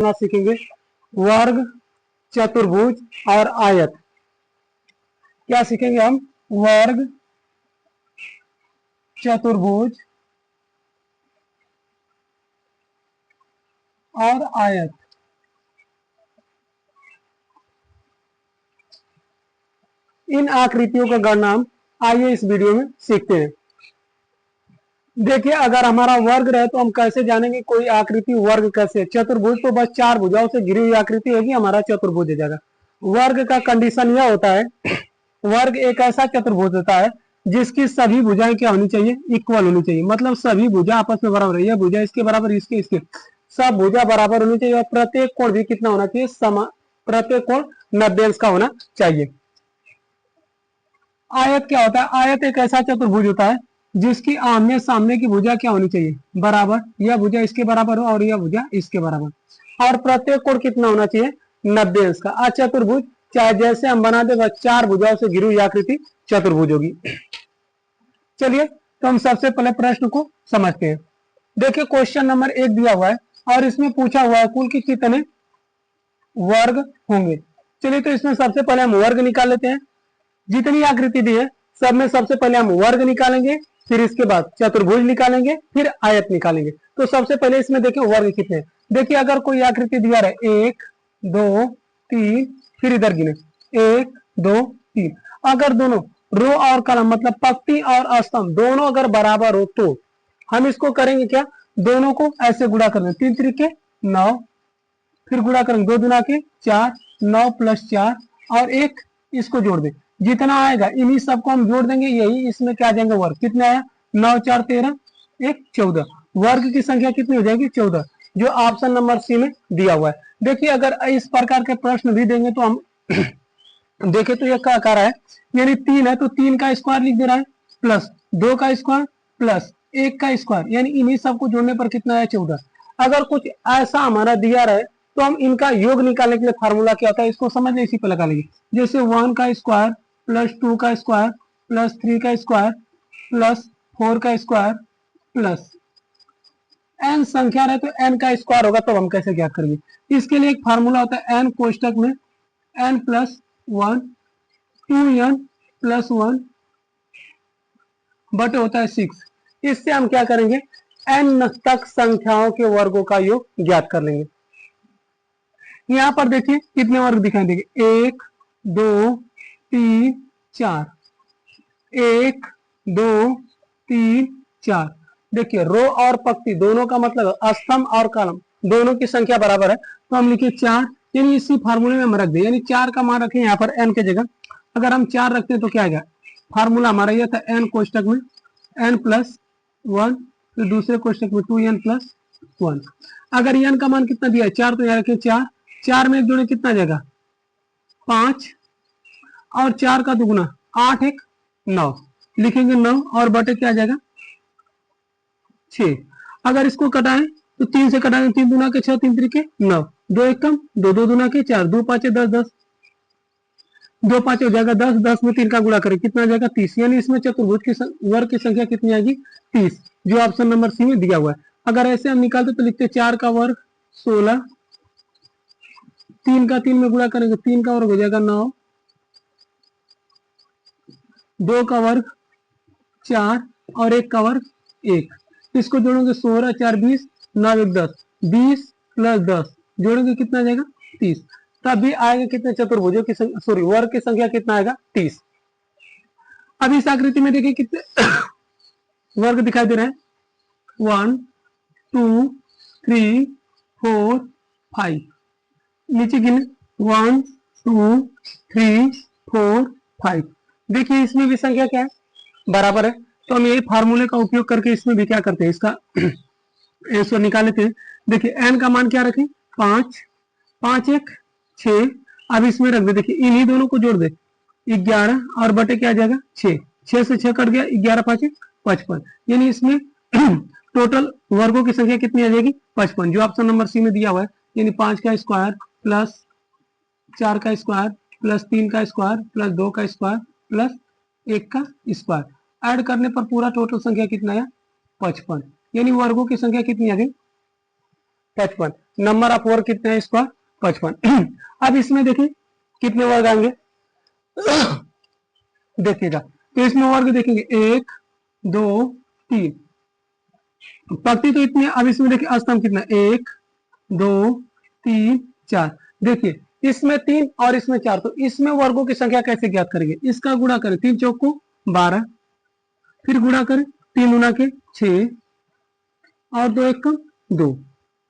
सीखेंगे वर्ग, चतुर्भुज और आयत। क्या सीखेंगे हम? वर्ग, चतुर्भुज और आयत। इन आकृतियों का गणना हम आइए इस वीडियो में सीखते हैं। देखिए, अगर हमारा वर्ग रहे तो हम कैसे जानेंगे कोई आकृति वर्ग कैसे? चतुर्भुज तो बस 4 भुजाओं से घिरी हुई आकृति होगी, हमारा चतुर्भुज हो जाएगा। वर्ग का कंडीशन यह होता है, वर्ग एक ऐसा चतुर्भुज होता है जिसकी सभी भुजाएं क्या होनी चाहिए? इक्वल होनी चाहिए। मतलब सभी भुजा आपस में बराबर है, यह भुजा इसके बराबर, इसके सब भुजा बराबर होनी चाहिए और प्रत्येक कोण भी कितना होना चाहिए? प्रत्येक कोण 90 अंश का होना चाहिए। आयत क्या होता है? आयत एक ऐसा चतुर्भुज होता है जिसकी आमने सामने की भुजा क्या होनी चाहिए? बराबर। यह भुजा इसके बराबर हो और यह भुजा इसके बराबर, और प्रत्येक कोण कितना होना चाहिए? 90 अंश का। चतुर्भुज चाहे जैसे हम बना दे, बस 4 भुजाओं से घिरी हुई आकृति चतुर्भुज होगी। चलिए, तो हम सबसे पहले प्रश्न को समझते हैं। देखिए, क्वेश्चन नंबर 1 दिया हुआ है और इसमें पूछा हुआ है कुल कितने वर्ग होंगे। चलिए, तो इसमें सबसे पहले हम वर्ग निकाल लेते हैं। जितनी आकृति दी है सब में सबसे पहले हम वर्ग निकालेंगे, फिर इसके बाद चतुर्भुज निकालेंगे, फिर आयत निकालेंगे। तो सबसे पहले इसमें देखिए वर्ग कितने हैं। देखिए, अगर कोई आकृति दिया रहे 1 2 3, फिर इधर गिने 1 2 3, अगर दोनों रो और कॉलम मतलब पंक्ति और स्तंभ दोनों अगर बराबर हो तो हम इसको करेंगे क्या? दोनों को ऐसे गुणा कर देंगे, 3 त्रिके 9, फिर गुणा करेंगे 2 दूना के 4, 9 + 4 और 1, इसको जोड़ दें। जितना आएगा इन्हीं सबको हम जोड़ देंगे, यही इसमें क्या आ जाएंगे वर्ग। कितने आया? 9 4 13, 1 14। वर्ग की संख्या कितनी हो जाएगी? 14, जो ऑप्शन नंबर सी में दिया हुआ है। देखिए, अगर इस प्रकार के प्रश्न भी देंगे तो हम देखें तो यह क्या कर रहा है, यानी 3 है तो 3 का स्क्वायर लिख दे रहा है, प्लस 2 का स्क्वायर प्लस 1 का स्क्वायर, यानी इन्हीं सबको जोड़ने पर कितना है? 14। अगर कुछ ऐसा हमारा दिया रहे तो हम इनका योग निकालने के लिए फार्मूला क्या होता है इसको समझ लें, इसी पर लगा लेंगे। जैसे 1 का स्क्वायर प्लस 2 का स्क्वायर प्लस 3 का स्क्वायर प्लस 4 का स्क्वायर प्लस n संख्या रहे तो n का स्क्वायर होगा, तो हम कैसे क्या करेंगे? इसके लिए एक फार्मूला होता है n कोष्टक में n + 1 2n + 1 बटे होता है 6। इससे हम क्या करेंगे? n तक संख्याओं के वर्गों का योग ज्ञात कर लेंगे। यहां पर देखिए कितने वर्ग दिखाई देंगे, 1 2 3 4, 1 2 3 4। देखिए, रो और पंक्ति दोनों का मतलब स्तंभ और कॉलम दोनों की संख्या बराबर है, तो हम लिखिए 4, यानी इसी फार्मूले में हम रख दें, यानी 4 का मान रखें यहाँ पर n के जगह। अगर हम 4 रखते हैं तो क्या आएगा? फार्मूला हमारा यह था n कोष्टक में n + 1, फिर दूसरे कोष्टक में 2n + 1। अगर n का मान कितना दिया है? 4, तो यहाँ रखें 4, 4 में 1 जोड़े कितना जाएगा? 5, और 4 का दुगुना 8 1 9, लिखेंगे 9 और बटे क्या जाएगा? 6। अगर इसको कटाएं तो 3 से कटाएंगे, 3 दूना के 6, 3 त्रिके 9, 2 1 कम 2, 2 दूना के 4, 2 5 10 10, 2 5 हो जाएगा 10, 10 में 3 का गुणा करें कितना आ जाएगा? 30। यानी इसमें चतुर्भुज की वर्ग की संख्या कितनी आएगी? 30, जो ऑप्शन नंबर सी में दिया हुआ है। अगर ऐसे हम निकालते तो लिखते 4 का वर्ग 16, 3 का 3 में गुणा करेंगे 3 का वर्ग हो जाएगा 9, 2 का वर्ग 4 और 1 का वर्ग 1। इसको जोड़ोगे 16 4 20, 9 1 10, 20 + 10 जोड़ेंगे कितना आ जाएगा? 30। तभी आएगा कितने चतुर्भुजों की सॉरी वर्ग की संख्या कितना आएगा? 30। अब इस आकृति में देखिए कितने वर्ग दिखाई दे रहे हैं, 1 2 3 4 5। नीचे गिने 1 2 3 4 5। देखिए, इसमें भी संख्या क्या है? बराबर है। तो हम यही फार्मूले का उपयोग करके इसमें भी क्या करते हैं, इसका आंसर निकाल लेते हैं। देखिए, n का मान क्या रखें? 5, 5 1 6। अब इसमें रख दे, देखिए इन्हीं दोनों को जोड़ दे 11 और बटे क्या आ जाएगा? 6, 6 से 6 कट गया, 11 5 55। यानी इसमें टोटल वर्गों की संख्या कितनी आ जाएगी? 55, जो ऑप्शन नंबर सी में दिया हुआ है। यानी 5 का स्क्वायर प्लस 4 का स्क्वायर प्लस 3 का स्क्वायर प्लस 2 का स्क्वायर प्लस 1 का स्क्वायर, ऐड करने पर पूरा टोटल संख्या कितना आया? 55। यानी वर्गों की संख्या कितनी आ गई? 55। नंबर ऑफ वर्ग कितने हैं इसका? 55। अब इसमें देखिए कितने वर्ग आएंगे, देखिएगा। तो इसमें वर्ग देखेंगे 1 2 3, पंक्ति तो इतनी है। अब इसमें देखिए स्तंभ कितना, 1 2 3 4। देखिए इसमें 3 और इसमें 4, तो इसमें वर्गों की संख्या कैसे ज्ञात करेंगे? इसका गुणा करें, 3 चौक को 12, फिर गुणा करें 3 गुना के 6 और 2 1 कम 2।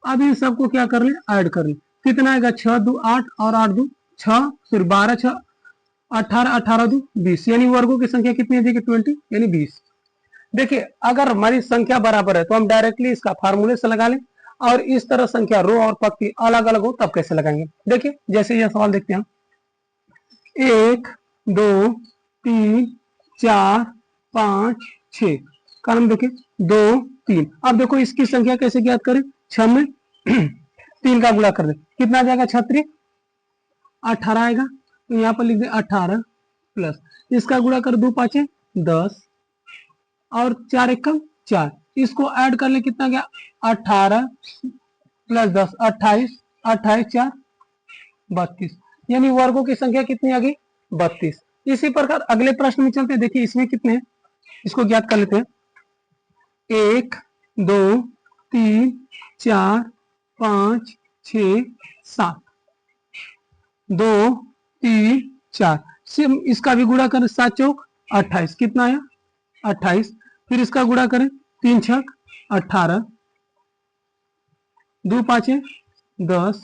अब इन सबको क्या कर ले, ऐड कर ले। कितना आएगा, 6 2 8 और 8 2 6, फिर 12 6 18, 18 2 20, यानी वर्गों की संख्या कितनी है? देखिए 20 यानी 20। देखिए अगर हमारी संख्या बराबर है तो हम डायरेक्टली इसका फार्मूले से लगा लें, और इस तरह संख्या रो और पंक्ति अलग अलग हो तब कैसे लगाएंगे? देखिए जैसे यह सवाल देखते हैं, 1 2 3 4 5 6, कॉलम देखिए 2 3। अब देखो इसकी संख्या कैसे ज्ञात करें? 6 में 3 का गुणा कर दे, कितना आ जाएगा? 36 18 आएगा। तो यहाँ पर लिख दे 18 प्लस इसका गुणा कर, 2 5 10 और 4 1 4, इसको ऐड कर ले, कितना गया? 18 प्लस 10 28, 28 4 32, यानी वर्गों की संख्या कितनी आ गई? 32। इसी प्रकार अगले प्रश्न में चलते हैं। देखिए इसमें कितने हैं, इसको ज्ञात कर लेते हैं। 1 2 3 4 5 6 7, 2 3 4, सेम इसका भी गुणा करें, 7 चौक 28, कितना आया? 28। फिर इसका गुणा करें, 3 छक 18, 2 5 10,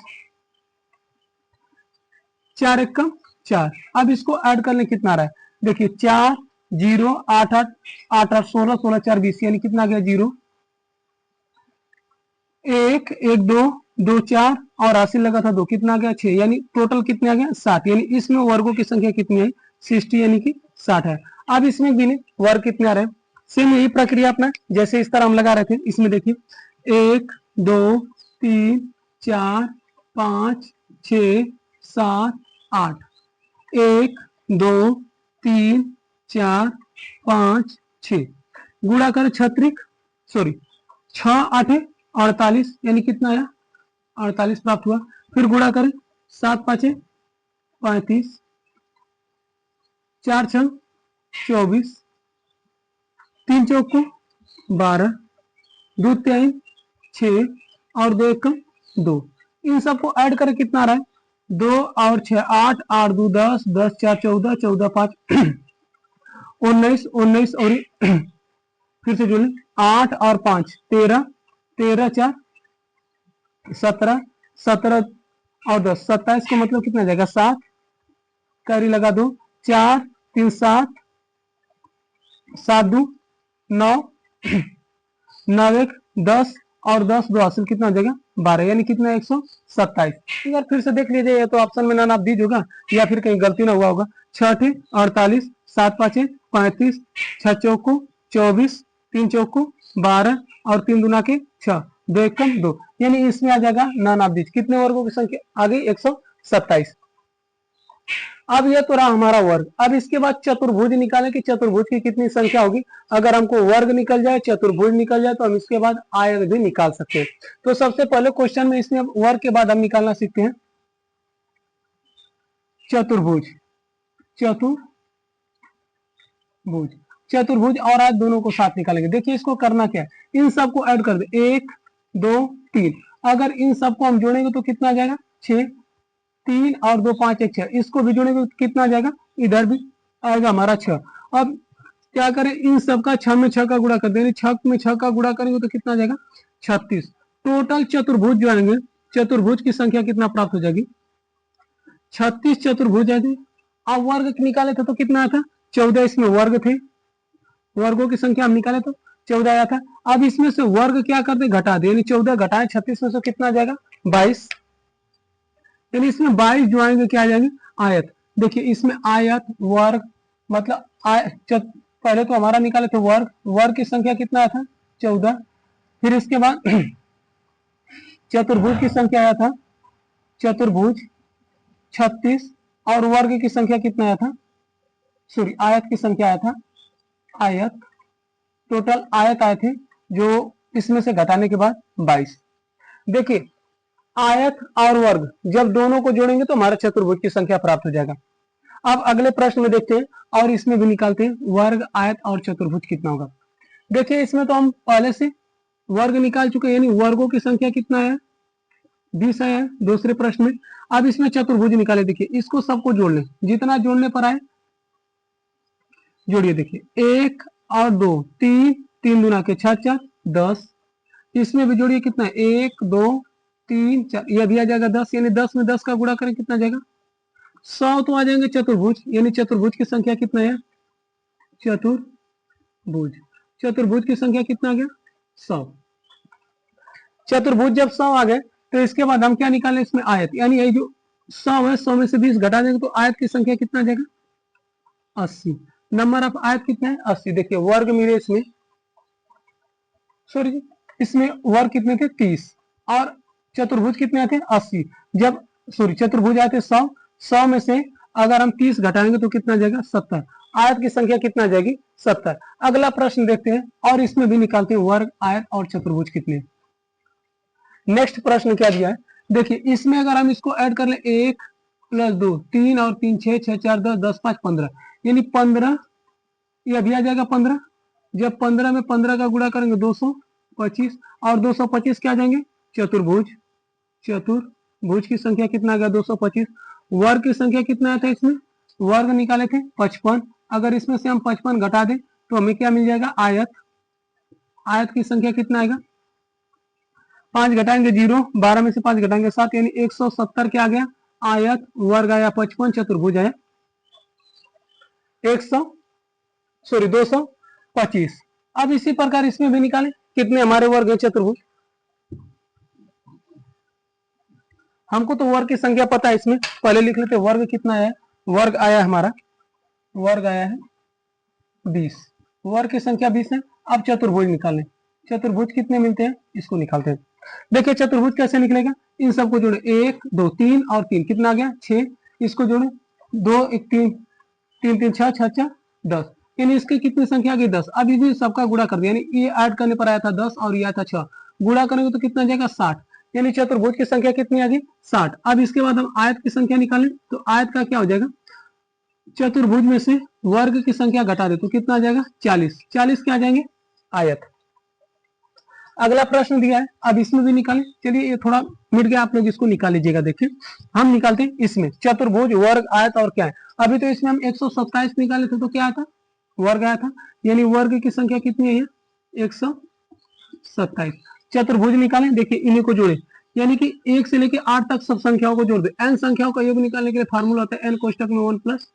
4 1 4। अब इसको ऐड कर ले, कितना आ रहा है? देखिए 4 0 8 8 8 8 16 16 4 20, यानी कितना आ गया? 0 1 1 2 2 4 और 80 लगा था 2, कितना आ गया? 6, यानी टोटल कितने आ गया? 7, यानी इसमें वर्गों की संख्या कितनी है? 60, यानी कि 60 है। अब इसमें गिने वर्ग कितने आ रहे हैं? सेम यही प्रक्रिया अपना जैसे इस तरह हम लगा रहे थे। इसमें देखिए 1 2 3 4 5 6 7 8, 1 2 3 4 5 6, गुणा कर 36, सॉरी 6 8 48, यानी कितना आया? 48 प्राप्त हुआ। फिर गुणा करें, 7 5 35, 4 6 24, 3 चौक को 12, 2 3 6 और 2 1 2, इन सबको ऐड करें, कितना आ रहा है? 2 और 6 8 8 2 10 10 4 14 14 5 19 19 और फिर से जोड़ें, 8 और 5 13 13 4 17 17 और 10 27, का मतलब कितना जाएगा? 7, कैरी लगा दो, 4 3 7 7 2 9 9 1 10 और 10 2 हासिल, कितना हो जाएगा? 12, यानी कितना? 127। अगर फिर से देख लीजिए, या तो ऑप्शन में ना दीज होगा या फिर कहीं गलती ना हुआ होगा। 6 48, 7 5 35, 6 चौक को 24, 3 चौक को 12 और 3 दुना के 6, 2 1 2, यानी इसमें आ जाएगा नन ऑफ दीज। कितने वर्गों की संख्या आ गई? 127। अब यह तो रहा हमारा वर्ग। अब इसके बाद चतुर्भुज निकालें कि चतुर्भुज की कितनी संख्या होगी। अगर हमको वर्ग निकल जाए, चतुर्भुज निकल जाए, तो हम इसके बाद आयत भी निकाल सकते हैं। तो सबसे पहले क्वेश्चन में इसमें वर्ग के बाद हम निकालना सीखते हैं चतुर्भुज। चतुर्भुज चतुर्भुज और आयत दोनों को साथ निकालेंगे। देखिए इसको करना क्या है, इन सबको ऐड कर दे, 1 2 3। अगर इन सबको हम जोड़ेंगे तो कितना आ जाएगा? 6, 3 और 2 5 1 6, इसको भी जोड़ेंगे तो कितना आ जाएगा? इधर भी आएगा हमारा 6। अब क्या करें, इन सबका 6 में 6 का गुणा कर देंगे, 6 में 6 का गुणा करेंगे तो कितना आ जाएगा? 36। टोटल चतुर्भुज जो आएंगे, चतुर्भुज की संख्या कितना प्राप्त हो जाएगी? 36 चतुर्भुज आएगी। अब वर्ग निकाले थे तो कितना आया था? 14, इसमें वर्ग थे, वर्गों की संख्या हम निकाले तो 14 आया था। अब इसमें से वर्ग क्या करते? घटा दे, यानी 14 घटाए 36 में से कितना आ जाएगा? 22, यानी इसमें 22 जो आएंगे क्या आ जाएंगे? आयत। देखिए इसमें आयत वर्ग मतलब पहले तो हमारा निकाले थे वर्ग, वर्ग की संख्या कितना आया था? 14। फिर इसके बाद चतुर्भुज की संख्या आया था, चतुर्भुज 36, और वर्ग की संख्या कितना आया था? सॉरी, आयत की संख्या आया था, आयत। टोटल आयत आए थे जो इसमें से घटाने के बाद 22। देखिए आयत और वर्ग जब दोनों को जोड़ेंगे तो हमारा चतुर्भुज की संख्या प्राप्त हो जाएगा। अब अगले प्रश्न में देखते हैं और इसमें भी निकालते हैं वर्ग आयत और चतुर्भुज कितना होगा। देखिए इसमें तो हम पहले से वर्ग निकाल चुके हैं, यानी वर्गों की संख्या कितना है 20 है दूसरे प्रश्न में। अब इसमें चतुर्भुज निकाले, देखिए इसको सबको जोड़ लें, जितना जोड़ने पर आए जोड़िए। देखिए 1 और 2 3, 3 दूना के 6 4 10, इसमें भी जोड़िए कितना है 1 2 3 4, यह भी आ जाएगा 10, यानी 10 में 10 का गुणा करें कितना जाएगा 100, तो आ जाएंगे चतुर्भुज, यानी चतुर्भुज की संख्या कितना है चतुर्भुज, चतुर्भुज की संख्या कितना आ गया 100। चतुर्भुज जब 100 आ गए तो इसके बाद हम क्या निकालें इसमें आयत, यानी ये जो 100 है 100 में से 20 घटा देंगे तो आयत की संख्या कितना आ जाएगा 80। नंबर ऑफ आयत कितना है 80। देखिए वर्ग मेरे इसमें सॉरी इसमें वर्ग कितने थे 30 और चतुर्भुज कितने थे 80। जब सॉरी चतुर्भुज आए थे 100, 100 में से अगर हम 30 घटाएंगे तो कितना जाएगा 70। आयत की संख्या कितना जाएगी 70। अगला प्रश्न देखते हैं और इसमें भी निकालते हैं वर्ग आयत और चतुर्भुज कितने। नेक्स्ट प्रश्न क्या दिया है, देखिए इसमें अगर हम इसको ऐड कर ले 1 + 2 3 और 3 6 6 4 10 10 5 15, यानी 15, यह भी आ जाएगा 15। जब 15 में 15 का गुणा करेंगे 225 और 225 क्या आ जाएंगे चतुर्भुज, चतुर्भुज की संख्या कितना आ गया 225। वर्ग की संख्या कितना आया था इसमें, वर्ग निकाले थे 55, अगर इसमें से हम 55 घटा दें तो हमें क्या मिल जाएगा आयत, आयत की संख्या कितना आएगा 5 घटाएंगे 0, 12 में से 5 घटाएंगे 7, यानी 170 क्या आ गया आयत, वर्ग आया 55, चतुर्भुज आया 225। अब इसी प्रकार इसमें भी निकालें कितने हमारे वर्ग है चतुर्भुज। हमको तो वर्ग की संख्या पता है, इसमें पहले लिख लेते वर्ग कितना है, वर्ग आया हमारा, वर्ग आया है 20, वर्ग की संख्या 20 है। अब चतुर्भुज निकालें, चतुर्भुज कितने मिलते हैं इसको निकालते हैं। देखिए चतुर्भुज कैसे निकलेगा, इन सबको जोड़े 1 2 3 और 3 कितना आ गया 6, इसको जोड़े 2 1 3 3 3 6 6 4 10, यानी इसकी कितनी संख्या आ गई 10। अब इसी सबका गुणा कर दिया, यानी ये ऐड करने पर आया था 10 और ये आया था 6, गुणा करेंगे तो कितना जाएगा 60, यानी चतुर्भुज की संख्या कितनी आ गई 60। अब इसके बाद हम आयत की संख्या निकालें तो आयत का क्या हो जाएगा, चतुर्भुज में से वर्ग की संख्या घटा दे तो कितना आ जाएगा 40, 40 क्या आ जाएंगे आयत। अगला प्रश्न दिया है, अब इसमें भी निकालें, चलिए ये थोड़ा मिट गया, आप लोग इसको निकाल लीजिएगा। देखिए हम निकालते हैं इसमें चतुर्भुज वर्ग आयत और क्या है। अभी तो इसमें हम 127 निकाले थे तो क्या आया था वर्ग आया था, यानी वर्ग की संख्या कितनी है 127। चतुर्भुज निकालें, देखिए इन्हीं को जोड़े, यानी कि 1 से लेके 8 तक सब संख्याओं को जोड़ दे। n संख्याओं का योग निकालने के लिए फार्मूला होता है n कोष्टक में 1 +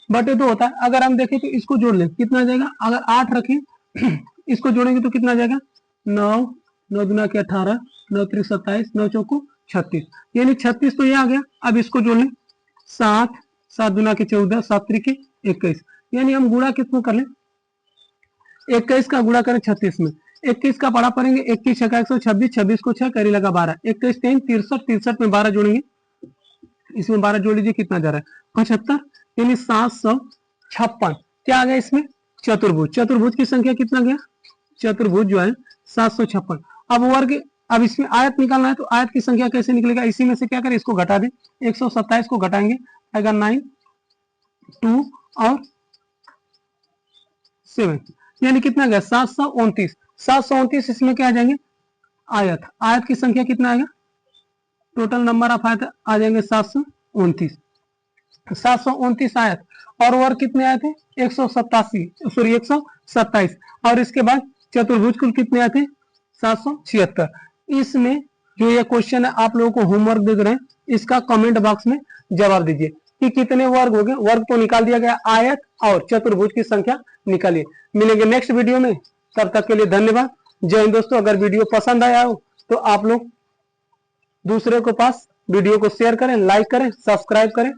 बटे 2 होता है। अगर हम देखें तो इसको जोड़ लें कितना आ जाएगा, अगर 8 रखें इसको जोड़ेंगे तो कितना आ जाएगा 9 9 दूना के 18 9 3 27 9 चौको 36, यानी 36 तो ये आ गया। अब इसको जोड़ लें 7 7 दूना के 14 7 3 के 21, यानी हम गुणा कितना कर लें 21 का गुणा करें 36 में, 21 का बड़ा पड़ेंगे 21 6 126, 26 को 6 करी लगा 12, 21 3 63, 63 में 12 जोड़ेंगे, इसमें 12 जोड़ लीजिए कितना जा रहा है 75, यानी 756 क्या आ गया इसमें चतुर्भुज। चतुर्भुज की संख्या कितना गया चतुर्भुज जो है 756। अब वर्ग, अब इसमें आयत निकालना है तो आयत की संख्या कैसे निकलेगा, इसी में से क्या करें इसको घटा दें, 127 को घटाएंगे आएगा 9 2 और 7, यानी कितना गया 729। 729 इसमें क्या आ जाएंगे आयत, आयत की संख्या कितना आएगा टोटल नंबर ऑफ आयत आ जाएंगे 729, 729 आयत। और वर्ग कितने आए थे 127 और इसके बाद चतुर्भुज कुल कितने आए थे 776। इसमें जो ये क्वेश्चन है आप लोगों को होमवर्क दे रहे हैं, इसका कमेंट बॉक्स में जवाब दीजिए कि कितने वर्ग हो गए। वर्ग तो निकाल दिया गया, आयत और चतुर्भुज की संख्या निकालिए। मिलेंगे नेक्स्ट वीडियो में, तब तक के लिए धन्यवाद। जय हिंद दोस्तों। अगर वीडियो पसंद आया हो तो आप लोग दूसरे के पास वीडियो को शेयर करें, लाइक करें, सब्सक्राइब करें।